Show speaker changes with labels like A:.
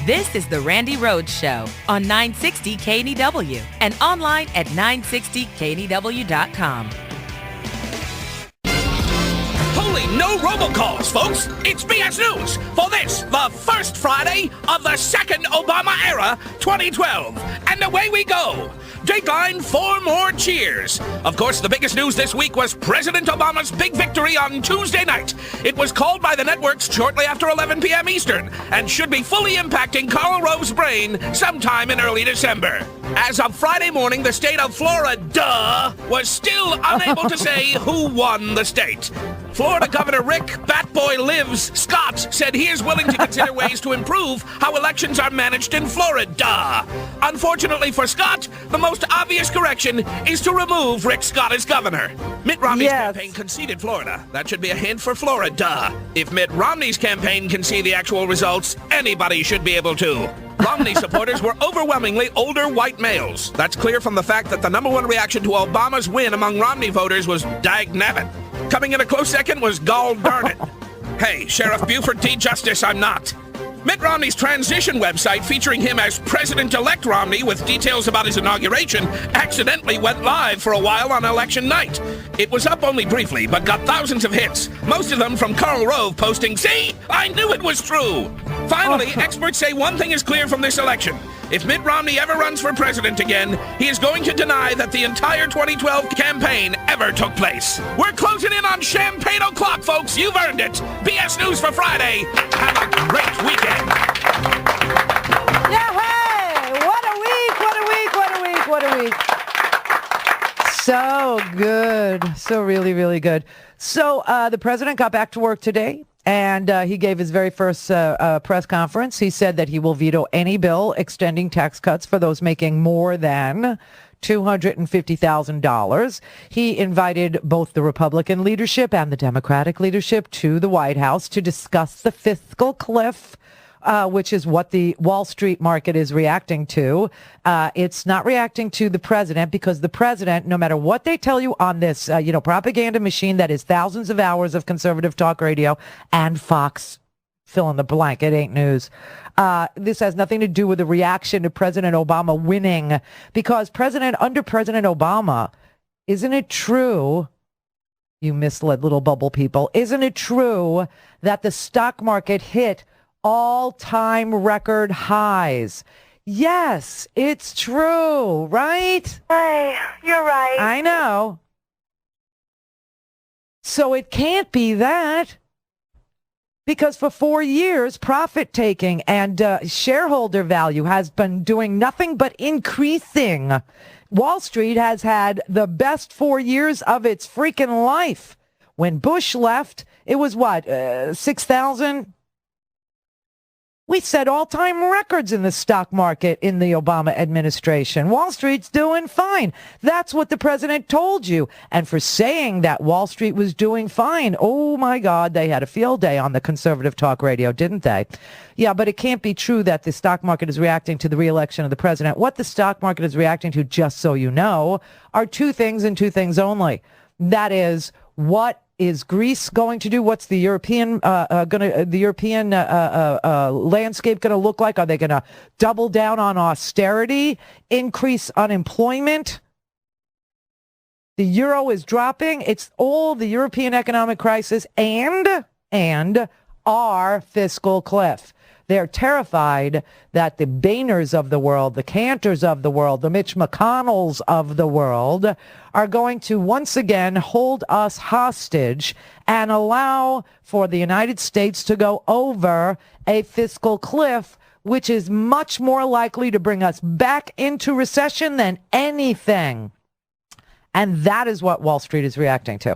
A: This is the Randi Rhodes Show on 960 KNEW and online at 960KNEW.com.
B: Holy no robocalls, folks! It's BS News for this, the first Friday of the second Obama era, 2012. And away we go. Dateline, 4 more cheers. Of course, the biggest news this week was President Obama's big victory on Tuesday night. It was called by the networks shortly after 11 p.m. Eastern and should be fully impacting Karl Rove's brain sometime in early December. As of Friday morning, the state of Florida was still unable to say who won the state. Florida Governor Rick Batboy Lives Scott said he is willing to consider ways to improve how elections are managed in Florida. Unfortunately for Scott, the most obvious correction is to remove Rick Scott as governor. Mitt Romney's campaign conceded Florida. That should be a hint for Florida. If Mitt Romney's campaign can see the actual results, anybody should be able to. Romney supporters were overwhelmingly older white males. That's clear from the fact that the number one reaction to Obama's win among Romney voters was "Dagnabbit." Coming in a close second was "Gall darn it." Hey, Sheriff Buford T. Justice, I'm not. Mitt Romney's transition website featuring him as President-elect Romney with details about his inauguration accidentally went live for a while on election night. It was up only briefly, but got thousands of hits, most of them from Karl Rove posting, "See, I knew it was true." Finally, experts say one thing is clear from this election. If Mitt Romney ever runs for president again, he is going to deny that the entire 2012 campaign ever took place. We're closing in on Champagne O'Clock, folks. You've earned it. BS News for Friday. Have a great weekend.
C: Yeah, hey! What a week, what a week, what a week, what a week. So good. So really, really good. So the president got back to work today. And he gave his very first press conference. He said that he will veto any bill extending tax cuts for those making more than $250,000. He invited both the Republican leadership and the Democratic leadership to the White House to discuss the fiscal cliff, which is what the Wall Street market is reacting to. It's not reacting to the president because the president, no matter what they tell you on this, propaganda machine that is thousands of hours of conservative talk radio and Fox, fill in the blank, it ain't news. This has nothing to do with the reaction to President Obama winning because under President Obama, isn't it true, you misled little bubble people, isn't it true that the stock market hit all-time record highs? Yes, it's true, right?
D: Hey, you're right.
C: I know. So it can't be that. Because for 4 years, profit-taking and shareholder value has been doing nothing but increasing. Wall Street has had the best 4 years of its freaking life. When Bush left, it was what, 6,000? We set all-time records in the stock market in the Obama administration. Wall Street's doing fine. That's what the president told you. And for saying that Wall Street was doing fine, oh my God, they had a field day on the conservative talk radio, didn't they? Yeah, but it can't be true that the stock market is reacting to the re-election of the president. What the stock market is reacting to, just so you know, are two things and two things only. That is, what is Greece going to do? What's the European landscape going to look like? Are they going to double down on austerity, increase unemployment? The euro is dropping. It's all the European economic crisis and our fiscal cliff. They're terrified that the Boehners of the world, the Cantors of the world, the Mitch McConnells of the world are going to once again hold us hostage and allow for the United States to go over a fiscal cliff, which is much more likely to bring us back into recession than anything. And that is what Wall Street is reacting to.